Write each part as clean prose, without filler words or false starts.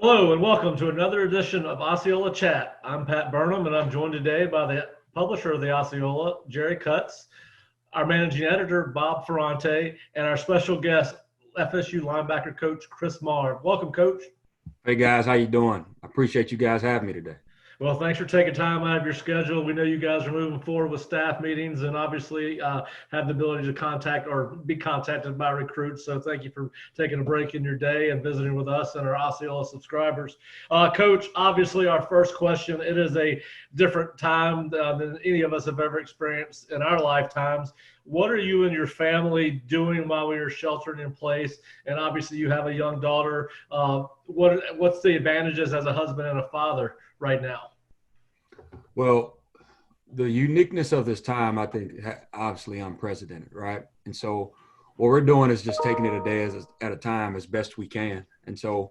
Hello and welcome to another edition of Osceola Chat. I'm Pat Burnham and I'm joined today by the publisher of the Osceola, Jerry Cutts, our managing editor, Bob Ferrante, and our special guest, FSU linebacker coach Chris Marve. Welcome, coach. Hey guys, how you doing? I appreciate you guys having me today. Well, thanks for taking time out of your schedule. We know you guys are moving forward with staff meetings and obviously have the ability to contact or be contacted by recruits. So thank you for taking a break in your day and visiting with us and our Osceola subscribers. Coach, obviously, our first question, it is a different time than any of us have ever experienced in our lifetimes. What are you and your family doing while we are sheltering in place? And obviously, you have a young daughter. What's the advantages as a husband and a father right now? Well, the uniqueness of this time, I think, obviously unprecedented, right? And so, what we're doing is just taking it a day at a time as best we can. And so,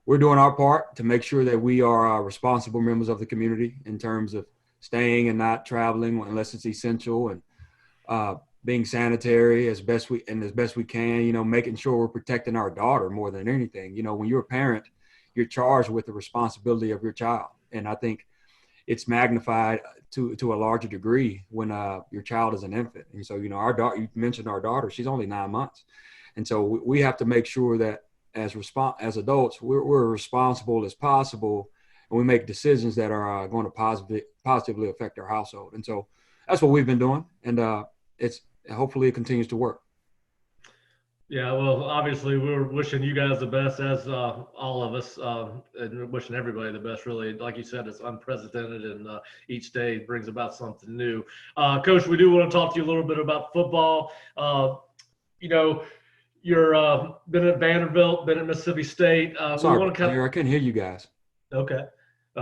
we're doing our part to make sure that we are responsible members of the community in terms of staying and not traveling unless it's essential, and being sanitary as best we can. Making sure we're protecting our daughter more than anything. When you're a parent, you're charged with the responsibility of your child, and I think it's magnified to a larger degree when your child is an infant. And so, our daughter, you mentioned our daughter, she's only 9 months. And so we have to make sure that as adults, we're responsible as possible, and we make decisions that are going to positively affect our household. And so that's what we've been doing. And it's hopefully it continues to work. Yeah, well, obviously, we're wishing you guys the best, as all of us, and wishing everybody the best. Really, like you said, it's unprecedented, and each day brings about something new. Coach, we do want to talk to you a little bit about football. You know, you're been at Vanderbilt, been at Mississippi State. We Sorry, want to Jared, I couldn't hear you guys. okay.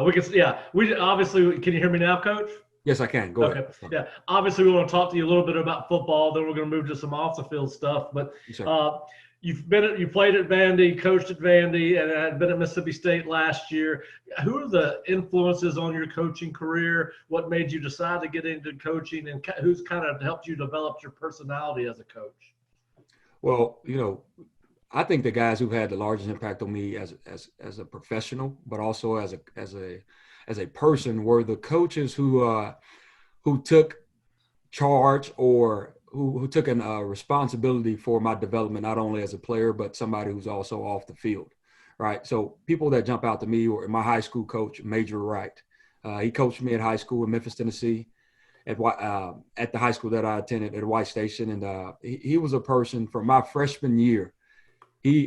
We can, yeah. We obviously can you hear me now, Coach? Yes, I can. Go ahead. Okay. Yeah. Obviously, we want to talk to you a little bit about football. Then we're going to move to some off the field stuff. But Yes, sir. uh, you played at Vandy, coached at Vandy, and had been at Mississippi State last year. Who are the influences on your coaching career? What made you decide to get into coaching, and who's kind of helped you develop your personality as a coach? Well, I think the guys who've had the largest impact on me as a professional, but also as a person, were the coaches who took charge, or who took an responsibility for my development, not only as a player but somebody who's also off the field, right? So people that jump out to me were my high school coach, Major Wright. He coached me at high school in Memphis, Tennessee, at the high school that I attended at White Station, and he was a person from my freshman year.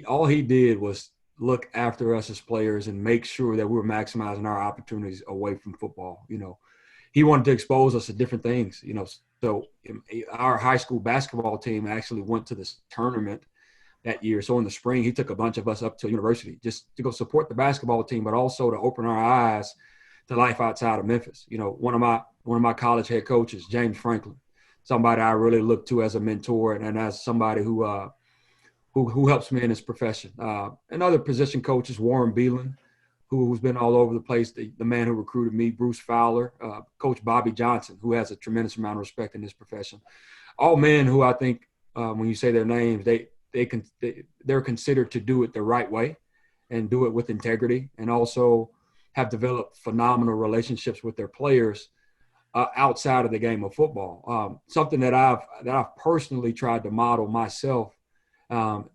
All he did was look after us as players and make sure that we were maximizing our opportunities away from football. He wanted to expose us to different things. So our high school basketball team actually went to this tournament that year. So in the spring, he took a bunch of us up to university just to go support the basketball team, but also to open our eyes to life outside of Memphis. One of my college head coaches, James Franklin, somebody I really look to as a mentor, and as somebody who helps me in his profession. And other position coaches, Warren Beelan, who's been all over the place, the man who recruited me, Bruce Fowler, Coach Bobby Johnson, who has a tremendous amount of respect in his profession. All men who I think, when you say their names, they're considered to do it the right way and do it with integrity, and also have developed phenomenal relationships with their players outside of the game of football. Something that I've personally tried to model myself,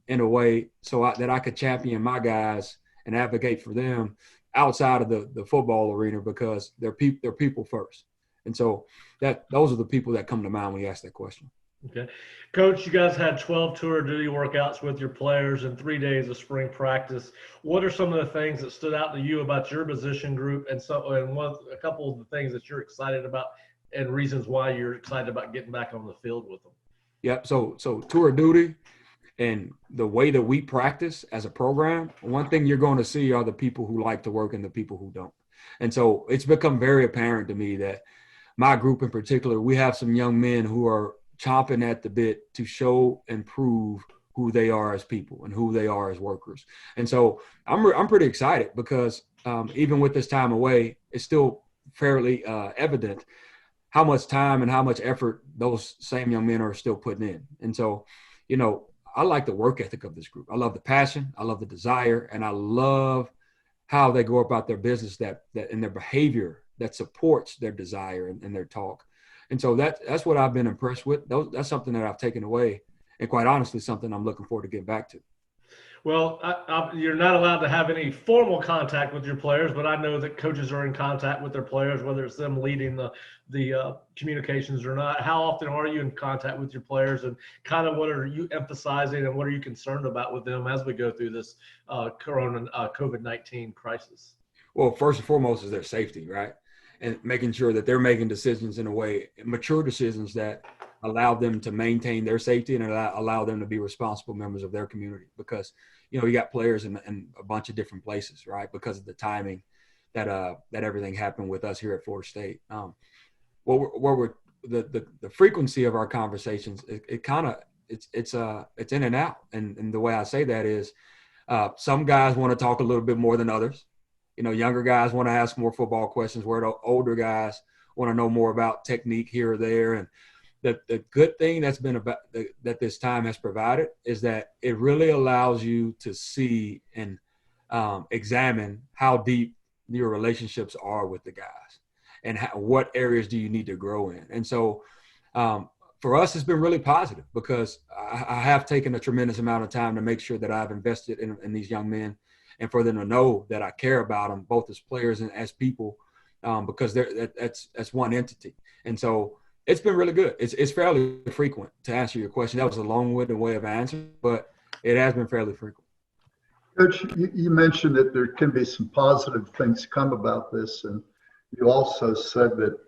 in a way that I could champion my guys and advocate for them outside of the football arena, because they're people first. And so those are the people that come to mind when you ask that question. Okay. Coach, you guys had 12 tour duty workouts with your players and 3 days of spring practice. What are some of the things that stood out to you about your position group, and a couple of the things that you're excited about and reasons why you're excited about getting back on the field with them? Yep. So tour duty and the way that we practice as a program, one thing you're going to see are the people who like to work and the people who don't. And so it's become very apparent to me that my group in particular, we have some young men who are chomping at the bit to show and prove who they are as people and who they are as workers. And so I'm pretty excited, because even with this time away, it's still fairly evident how much time and how much effort those same young men are still putting in. And so, I like the work ethic of this group. I love the passion, I love the desire, and I love how they go about their business that in their behavior that supports their desire and their talk. And so that's what I've been impressed with. That's something that I've taken away, and quite honestly, something I'm looking forward to get back to. Well, you're not allowed to have any formal contact with your players, but I know that coaches are in contact with their players, whether it's them leading the communications or not. How often are you in contact with your players, and kind of what are you emphasizing, and what are you concerned about with them as we go through this COVID-19 crisis? Well, first and foremost is their safety, right? And making sure that they're making decisions in a way, mature decisions that allow them to maintain their safety and allow them to be responsible members of their community. Because, you got players in a bunch of different places, right? Because of the timing that everything happened with us here at Florida State. The frequency of our conversations, it's in and out. And the way I say that is some guys want to talk a little bit more than others. Younger guys want to ask more football questions, where the older guys want to know more about technique here or there. And the good thing that's been about that this time has provided is that it really allows you to see and examine how deep your relationships are with the guys and what areas do you need to grow in. And so for us, it's been really positive because I have taken a tremendous amount of time to make sure that I've invested in these young men, and for them to know that I care about them, both as players and as people, because that's one entity. And so it's been really good. It's fairly frequent, to answer your question. That was a long-winded way of answering, but it has been fairly frequent. Coach, you mentioned that there can be some positive things come about this, and you also said that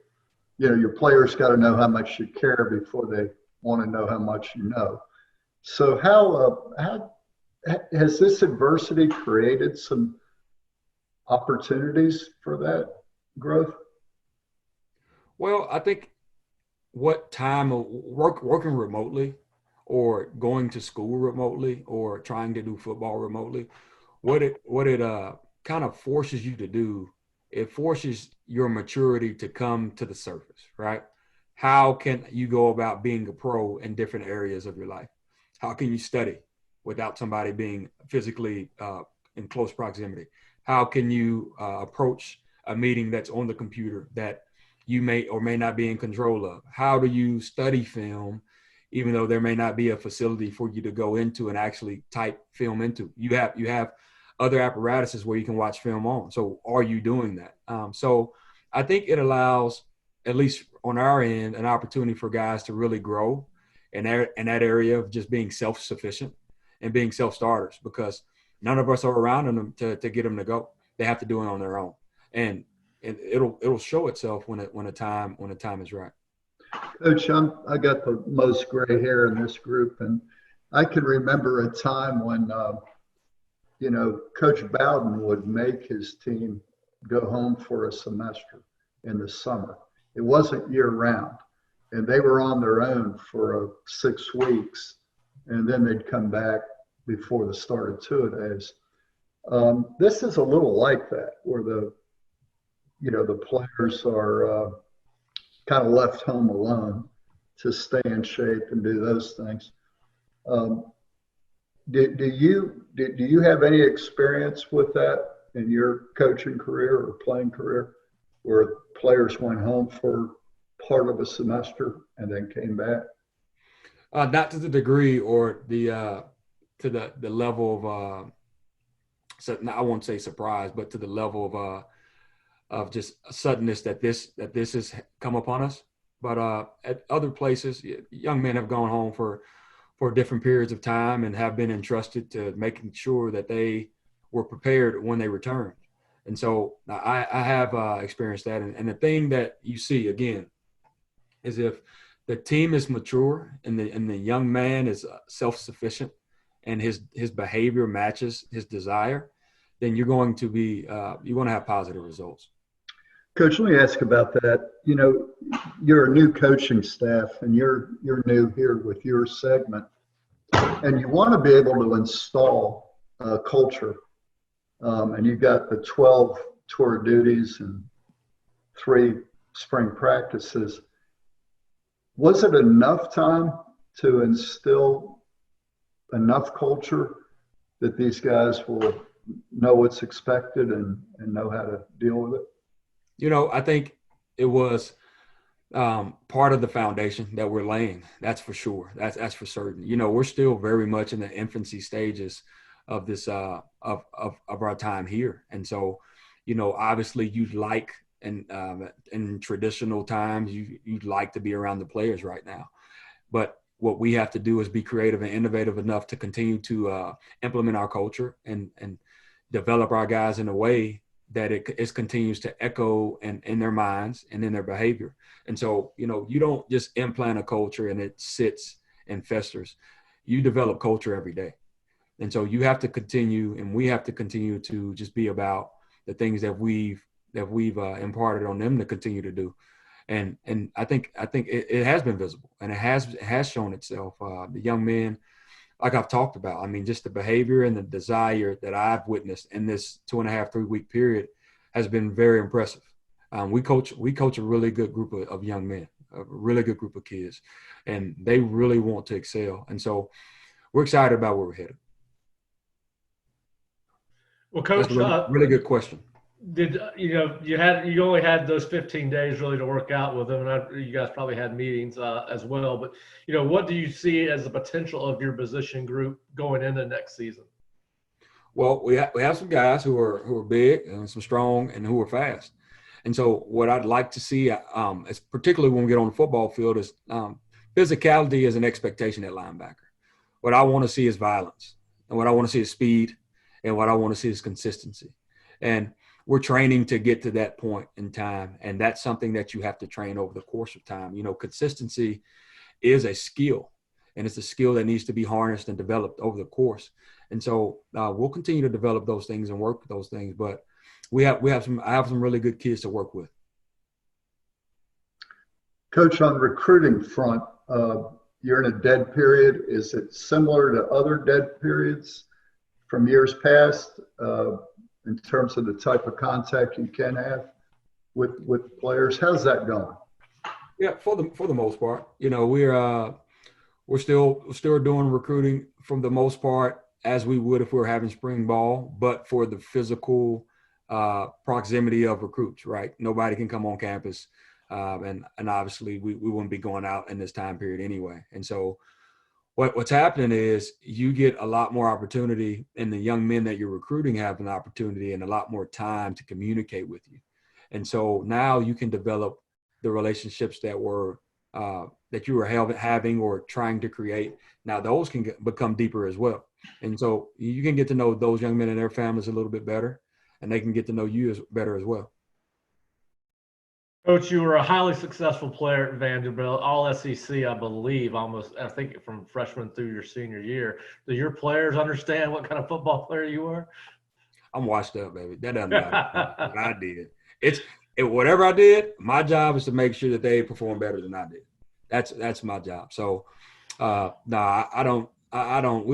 your players got to know how much you care before they want to know how much you know. So how has this adversity created some opportunities for that growth? Well, I think what time of working remotely or going to school remotely or trying to do football remotely, what it kind of forces you to do, it forces your maturity to come to the surface, right? How can you go about being a pro in different areas of your life? How can you study without somebody being physically in close proximity? How can you approach a meeting that's on the computer that you may or may not be in control of? How do you study film, even though there may not be a facility for you to go into and actually type film into? You have other apparatuses where you can watch film on. So are you doing that? So I think it allows, at least on our end, an opportunity for guys to really grow in that area of just being self-sufficient and being self-starters, because none of us are around them to get them to go. They have to do it on their own, and it'll show itself when the time is right. Coach, I got the most gray hair in this group, and I can remember a time when Coach Bowden would make his team go home for a semester in the summer. It wasn't year round, and they were on their own for 6 weeks, and then they'd come back before the start of two-a-days. This is a little like that, where the players are kind of left home alone to stay in shape and do those things. Do you have any experience with that in your coaching career or playing career, where players went home for part of a semester and then came back? Not to the degree or to the level of I won't say surprise, but to the level of just suddenness that this has come upon us. But at other places, young men have gone home for different periods of time and have been entrusted to making sure that they were prepared when they returned. And so I have experienced that. And the thing that you see, again, is if the team is mature and the young man is self-sufficient and his behavior matches his desire, then you're going to have positive results. Coach, let me ask about that. You're a new coaching staff, and you're new here with your segment, and you want to be able to install culture. And you've got the 12 tour duties and 3 spring practices. Was it enough time to instill enough culture that these guys will know what's expected and know how to deal with it? I think it was part of the foundation that we're laying. That's for sure. That's for certain. We're still very much in the infancy stages of this of our time here, and so obviously you'd like in traditional times you'd like to be around the players right now, but what we have to do is be creative and innovative enough to continue to implement our culture and develop our guys in a way that it continues to echo in their minds and in their behavior. And so, you don't just implant a culture and it sits and festers. You develop culture every day. And so you have to continue, and we have to continue to just be about the things that we've imparted on them to continue to do. And I think it has been visible, and it has shown itself. The young men, like I've talked about, I mean, just the behavior and the desire that I've witnessed in this 2.5, 3 week period has been very impressive. We coach a really good group of young men, a really good group of kids, and they really want to excel. And so we're excited about where we're headed. Well, Coach, that's a really good question. Did you only had those 15 days really to work out with them, and you guys probably had meetings as well. But what do you see as the potential of your position group going into next season? Well, we have some guys who are big and some strong and who are fast. And so what I'd like to see, is particularly when we get on the football field, is physicality is an expectation at linebacker. What I want to see is violence, and what I want to see is speed, and what I want to see is consistency. And we're training to get to that point in time, and that's something that you have to train over the course of time. Consistency is a skill, and it's a skill that needs to be harnessed and developed over the course. And so we'll continue to develop those things and work with those things. But I have some really good kids to work with. Coach, on recruiting front, you're in a dead period. Is it similar to other dead periods from years past in terms of the type of contact you can have with players? How's that going? Yeah, for the most part, we're still doing recruiting from the most part as we would if we were having spring ball, but for the physical proximity of recruits, right? Nobody can come on campus. And obviously we wouldn't be going out in this time period anyway. And so what's happening is you get a lot more opportunity, and the young men that you're recruiting have an opportunity and a lot more time to communicate with you. And so now you can develop the relationships that you were having or trying to create. Now those can become deeper as well. And so you can get to know those young men and their families a little bit better, and they can get to know you better as well. Coach, you were a highly successful player at Vanderbilt, all SEC, I believe, I think from freshman through your senior year. Do your players understand what kind of football player you were? I'm washed up, baby. That doesn't matter what I did. Whatever I did, my job is to make sure that they perform better than I did. That's my job. So, we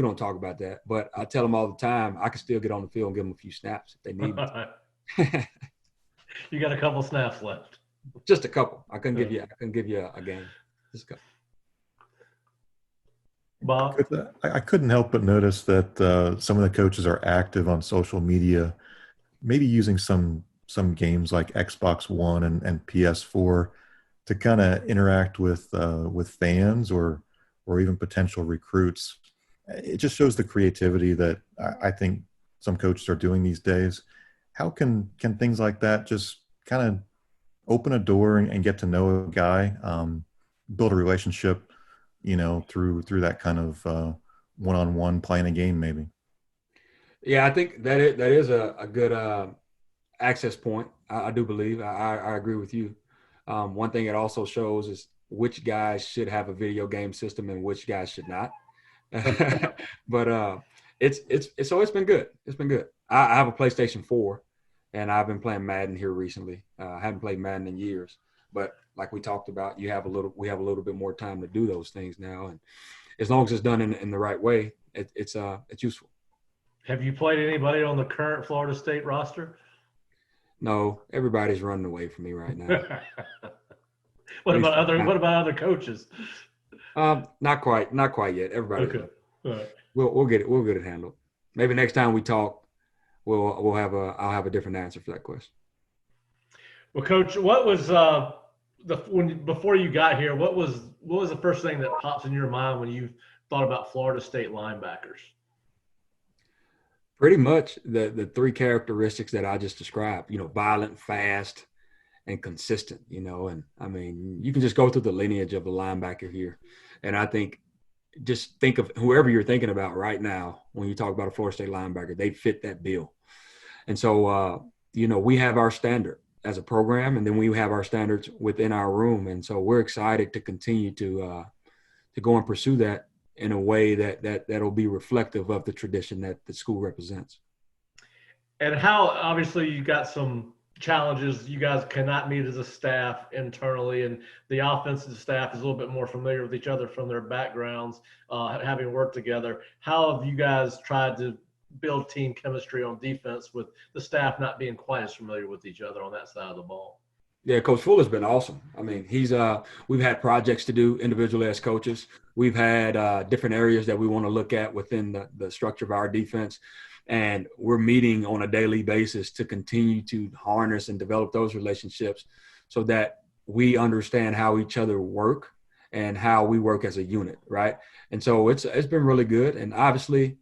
don't talk about that, but I tell them all the time, I can still get on the field and give them a few snaps if they need me. You got a couple snaps left. Just a couple. I couldn't give you a game. Just a couple. Bob? I couldn't help but notice that some of the coaches are active on social media, maybe using some games like Xbox One and PS4 to kind of interact with fans or even potential recruits. It just shows the creativity that I think some coaches are doing these days. How can things like that just kind of open a door and get to know a guy, build a relationship, through that kind of one-on-one playing a game, maybe? Yeah, I think that is a good access point. I do believe. I agree with you. One thing it also shows is which guys should have a video game system and which guys should not. But it's been good. It's been good. I have a PlayStation 4. And I've been playing Madden here recently. I haven't played Madden in years, but like we talked about, we have a little bit more time to do those things now. And as long as it's done in the right way, it's useful. Have you played anybody on the current Florida State roster? No, everybody's running away from me right now. What about other coaches? Not quite yet. Everybody. Okay. All right. We'll get it handled. Maybe next time we talk, I'll have a different answer for that question. Well, Coach, what was before you got here? What was the first thing that pops in your mind when you thought about Florida State linebackers? Pretty much the three characteristics that I just described. Violent, fast, and consistent. And I mean, you can just go through the lineage of the linebacker here, and I think just think of whoever you're thinking about right now when you talk about a Florida State linebacker. They fit that bill, and so we have our standard as a program, and then we have our standards within our room. And so we're excited to continue to go and pursue that in a way that'll be reflective of the tradition that the school represents. And how, obviously, you got some challenges. You guys cannot meet as a staff internally, and the offensive staff is a little bit more familiar with each other from their backgrounds, having worked together. How have you guys tried to build team chemistry on defense with the staff not being quite as familiar with each other on that side of the ball? Yeah, Coach Fuller's been awesome. I mean, we've had projects to do individually as coaches. We've had different areas that we want to look at within the structure of our defense. And we're meeting on a daily basis to continue to harness and develop those relationships so that we understand how each other work and how we work as a unit, right? And so it's been really good. And obviously,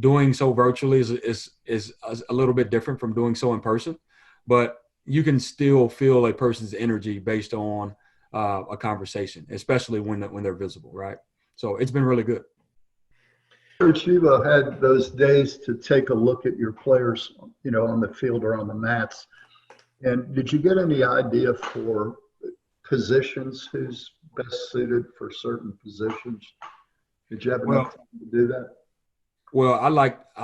doing so virtually is a little bit different from doing so in person, but you can still feel a person's energy based on a conversation, especially when they're visible, right? So it's been really good. Coach, you've had those days to take a look at your players, on the field or on the mats. And did you get any idea for positions, who's best suited for certain positions? Did you have enough time to do that? Well, I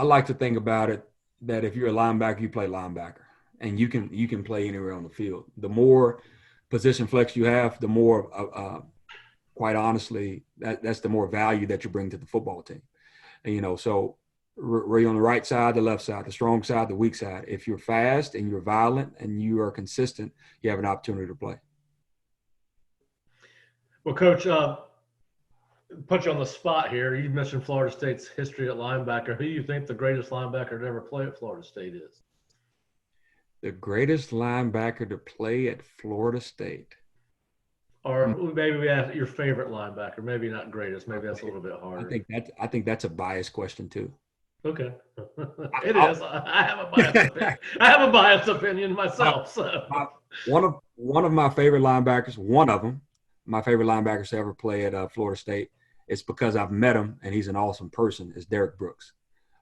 like to think about it that if you're a linebacker, you play linebacker, and you can play anywhere on the field. The more position flex you have, the more, quite honestly, that's the more value that you bring to the football team. And, so we're on the right side, the left side, the strong side, the weak side. If you're fast and you're violent and you are consistent, you have an opportunity to play. Well, Coach, put you on the spot here. You mentioned Florida State's history at linebacker. Who do you think the greatest linebacker to ever play at Florida State is? The greatest linebacker to play at Florida State. Or maybe we ask your favorite linebacker. Maybe not greatest. Maybe that's a little bit harder. I think that's a biased question too. Okay, it is. I have a biased opinion. I have a biased opinion myself. So one of my favorite linebackers, my favorite linebackers to ever play at Florida State. It's because I've met him and he's an awesome person. Is Derek Brooks.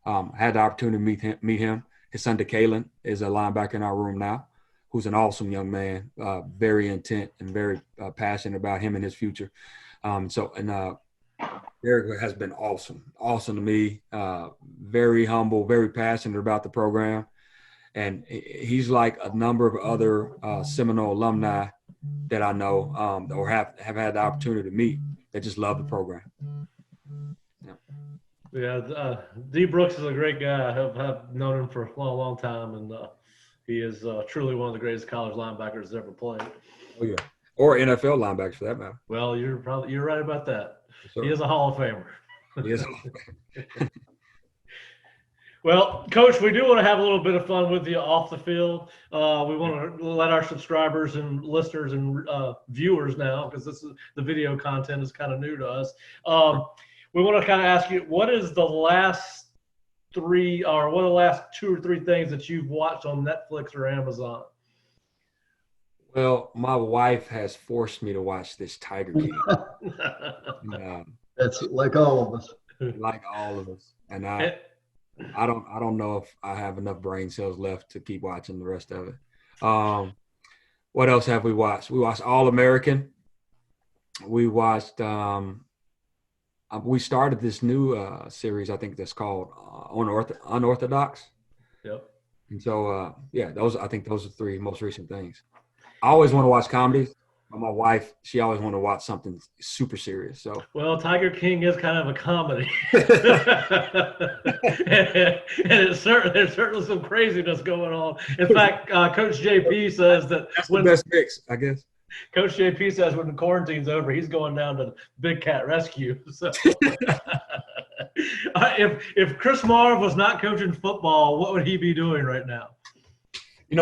I had the opportunity to meet him. His son DeKalen is a linebacker in our room now, who's an awesome young man, very intent and very passionate about him and his future. Derek has been awesome to me, very humble, very passionate about the program. And he's like a number of other Seminole alumni that I know or have had the opportunity to meet that just love the program. Yeah, D. Brooks is a great guy. I've known him for a long, long time, and he is truly one of the greatest college linebackers ever played. Oh yeah, or NFL linebackers for that matter. Well, you're right about that. Yes, he is a Hall of Famer. He is. Well, Coach, we do want to have a little bit of fun with you off the field. We want to let our subscribers and listeners and viewers now, because the video content is kind of new to us. We want to kind of ask you, what are the last 2 or 3 things that you've watched on Netflix or Amazon? Well, my wife has forced me to watch this Tiger King. That's like all of us. Like all of us, and I don't know if I have enough brain cells left to keep watching the rest of it. What else have we watched? We watched All American. We watched. We started this new series, I think that's called Unorthodox. Yep. And so, I think those are 3 most recent things. I always want to watch comedies. But my wife, she always wanted to watch something super serious. So, well, Tiger King is kind of a comedy, and there's certainly some craziness going on. In fact, Coach JP says that's the best mix, I guess. Coach JP says when the quarantine's over, he's going down to the Big Cat Rescue. So If Chris Marve was not coaching football, what would he be doing right now?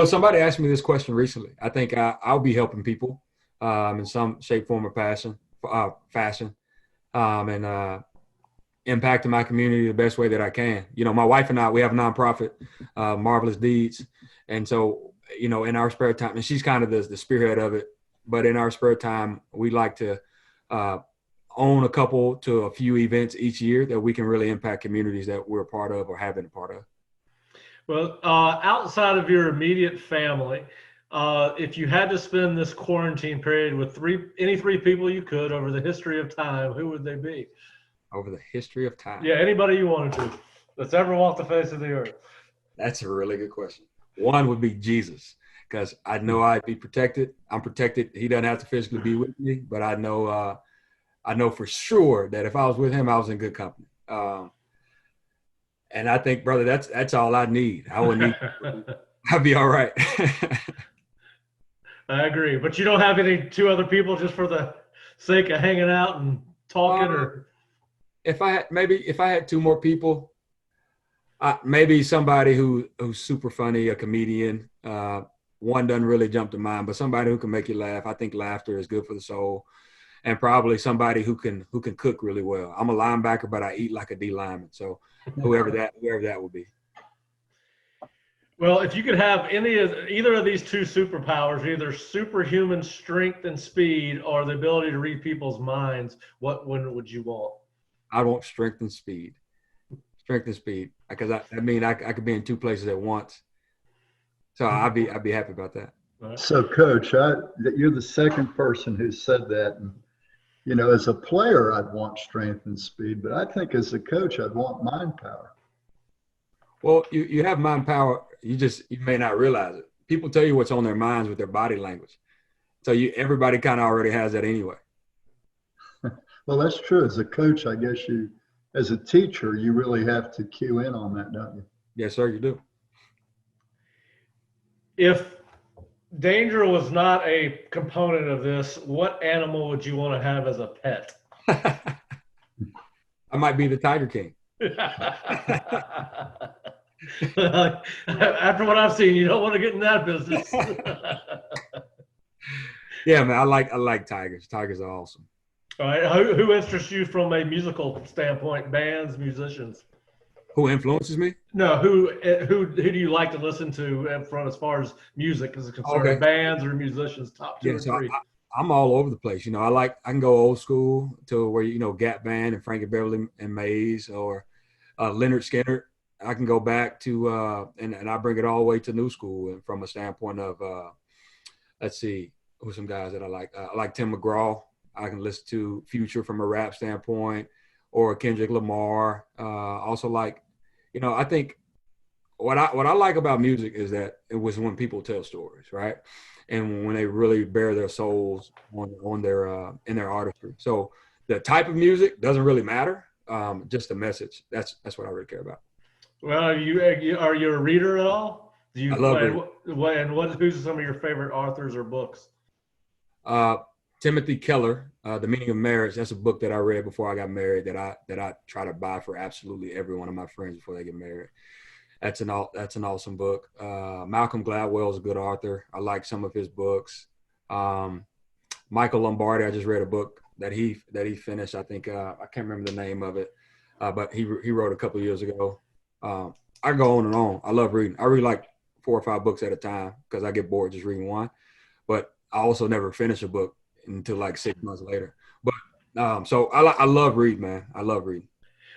Somebody asked me this question recently. I think I'll be helping people in some shape, form, or fashion, and impacting my community the best way that I can. My wife and I, we have a nonprofit, Marvelous Deeds. And so, in our spare time, and she's kind of the spearhead of it, but in our spare time, we like to own a couple to a few events each year that we can really impact communities that we're a part of or have been a part of. Well, outside of your immediate family, if you had to spend this quarantine period with any three people you could over the history of time, who would they be? Over the history of time? Yeah, anybody you wanted to that's ever walked the face of the earth. That's a really good question. One would be Jesus, because I know I'd be protected. I'm protected. He doesn't have to physically be with me, but I know for sure that if I was with him, I was in good company. And I think, brother, that's all I need. I'd be all right. I agree, but you don't have any two other people just for the sake of hanging out and talking, or if I had two more people, maybe somebody who's super funny, a comedian. One doesn't really jump to mind, but somebody who can make you laugh. I think laughter is good for the soul. And probably somebody who can cook really well. I'm a linebacker, but I eat like a D lineman. So whoever that would be. Well, if you could have either of these two superpowers, either superhuman strength and speed or the ability to read people's minds, what one would you want? I want strength and speed. Strength and speed, because I could be in two places at once. So I'd be happy about that. So, Coach, you're the second person who said that. And, as a player, I'd want strength and speed, but I think as a coach, I'd want mind power. Well, you have mind power. You may not realize it. People tell you what's on their minds with their body language. So everybody kind of already has that anyway. Well, that's true. As a coach, I guess as a teacher, you really have to cue in on that, don't you? Yes, sir, you do. If danger was not a component of this, what animal would you want to have as a pet? I might be the Tiger King. After what I've seen, you don't want to get in that business. Yeah, man, I like tigers. Tigers are awesome. All right, who interests you from a musical standpoint? Bands, musicians. Who influences me? No, who do you like to listen to from as far as music is concerned? Okay. Bands or musicians, top two or three? I'm all over the place. I can go old school to where Gap Band and Frankie Beverly and Mays, or Leonard Skinner. I can go back to and I bring it all the way to new school, and from a standpoint of let's see, who's some guys that I like. I like Tim McGraw. I can listen to Future from a rap standpoint, or Kendrick Lamar. Also like, I think what I like about music is that it was when people tell stories, right? And when they really bear their souls on their in their artistry. So the type of music doesn't really matter. Just the message. That's what I really care about. Well, are you a reader at all? I love it. Who's some of your favorite authors or books? Timothy Keller, The Meaning of Marriage. That's a book that I read before I got married that I try to buy for absolutely every one of my friends before they get married. That's an awesome book. Malcolm Gladwell is a good author. I like some of his books. Michael Lombardi, I just read a book that he finished. I think I can't remember the name of it, but he wrote a couple of years ago. I go on and on. I love reading. I read like 4 or 5 books at a time because I get bored just reading one. But I also never finish a book until like 6 months later. But so I love reading, man. I love reading.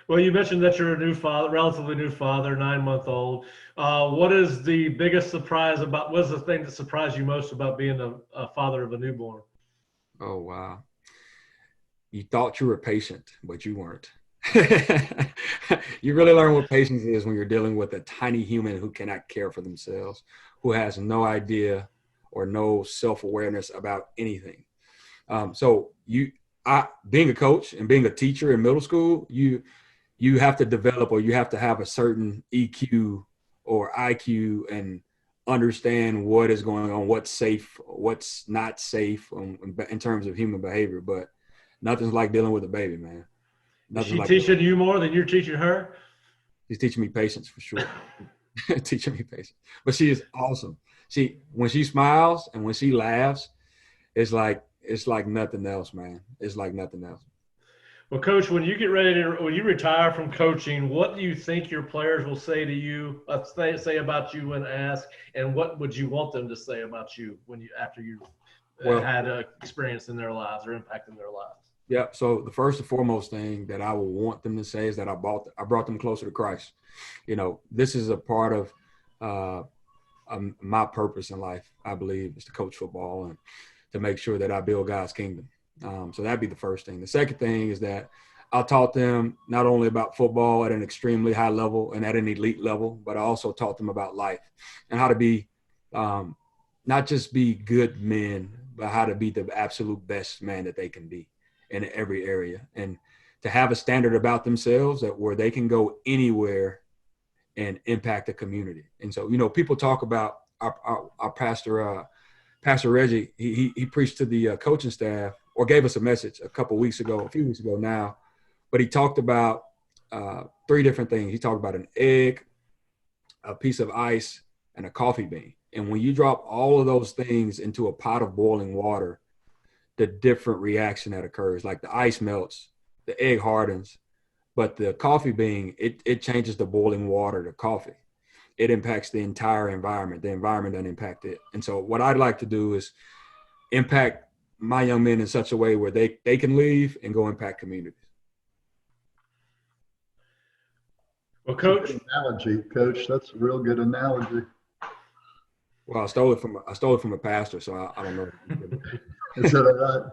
Well, you mentioned that you're a new father, relatively new father, 9-month-old. What is the biggest surprise what's the thing that surprised you most about being a father of a newborn? Oh, wow. You thought you were patient, but you weren't. You really learn what patience is when you're dealing with a tiny human who cannot care for themselves, who has no idea or no self-awareness about anything. So being a coach and being a teacher in middle school, you have to develop, or you have to have a certain EQ or IQ and understand what is going on, what's safe, what's not safe in terms of human behavior. But nothing's like dealing with a baby, man. Is she teaching you more than you're teaching her? She's teaching me patience for sure. Teaching me patience. But she is awesome. When she smiles and when she laughs, it's like nothing else, man. It's like nothing else. Well, Coach, when you retire from coaching, what do you think your players will say to you, say about you when asked, and what would you want them to say about you after you had an experience in their lives or impact in their lives? Yeah. So the first and foremost thing that I will want them to say is that I brought them closer to Christ. This is a part of my purpose in life. I believe is to coach football and to make sure that I build God's kingdom. So that'd be the first thing. The second thing is that I taught them not only about football at an extremely high level and at an elite level, but I also taught them about life and how to be not just be good men, but how to be the absolute best man that they can be in every area, and to have a standard about themselves where they can go anywhere and impact the community. And so, people talk about our pastor, Pastor Reggie. He preached to the coaching staff, or gave us a message a few weeks ago now, but he talked about 3 different things. He talked about an egg, a piece of ice, and a coffee bean. And when you drop all of those things into a pot of boiling water, the different reaction that occurs, like the ice melts, the egg hardens, but the coffee bean, it changes the boiling water to coffee. It impacts the entire environment. The environment doesn't impact it. And so what I'd like to do is impact my young men in such a way where they can leave and go impact communities. Well, Coach. Analogy, Coach. That's a real good analogy. Well, I stole it from a pastor, so I don't know. Is that all right?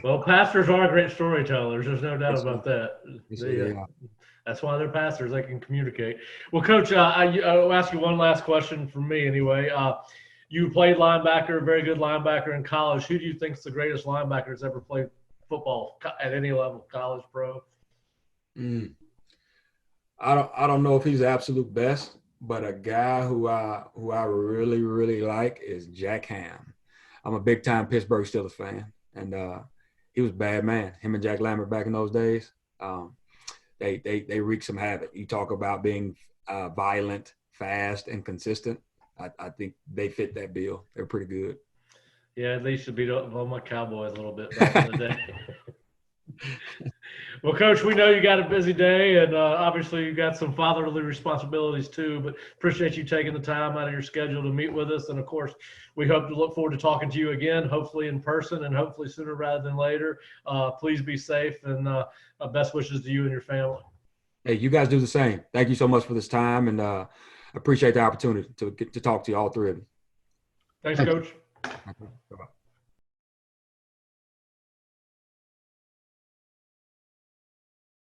Well, pastors are great storytellers. There's no doubt about that. Yeah. That's why they're pastors. They can communicate. Well, Coach, I'll ask you one last question from me anyway. You played linebacker, very good linebacker in college. Who do you think is the greatest linebacker that's ever played football at any level, college, pro? I don't know if he's the absolute best, but a guy who I really, really like is Jack Ham. I'm a big time Pittsburgh Steelers fan, and he was a bad man. Him and Jack Lambert back in those days, they wreaked some havoc. You talk about being violent, fast, and consistent. I think they fit that bill. They're pretty good. Yeah, they should beat up on my Cowboys a little bit back in the day. Well, Coach, we know you got a busy day, and obviously you got some fatherly responsibilities too, but appreciate you taking the time out of your schedule to meet with us. And of course, we hope to look forward to talking to you again, hopefully in person and hopefully sooner rather than later. Please be safe, and best wishes to you and your family. Hey, you guys do the same. Thank you so much for this time, and appreciate the opportunity to talk to you, all 3 of you. Thanks, Coach. Bye-bye.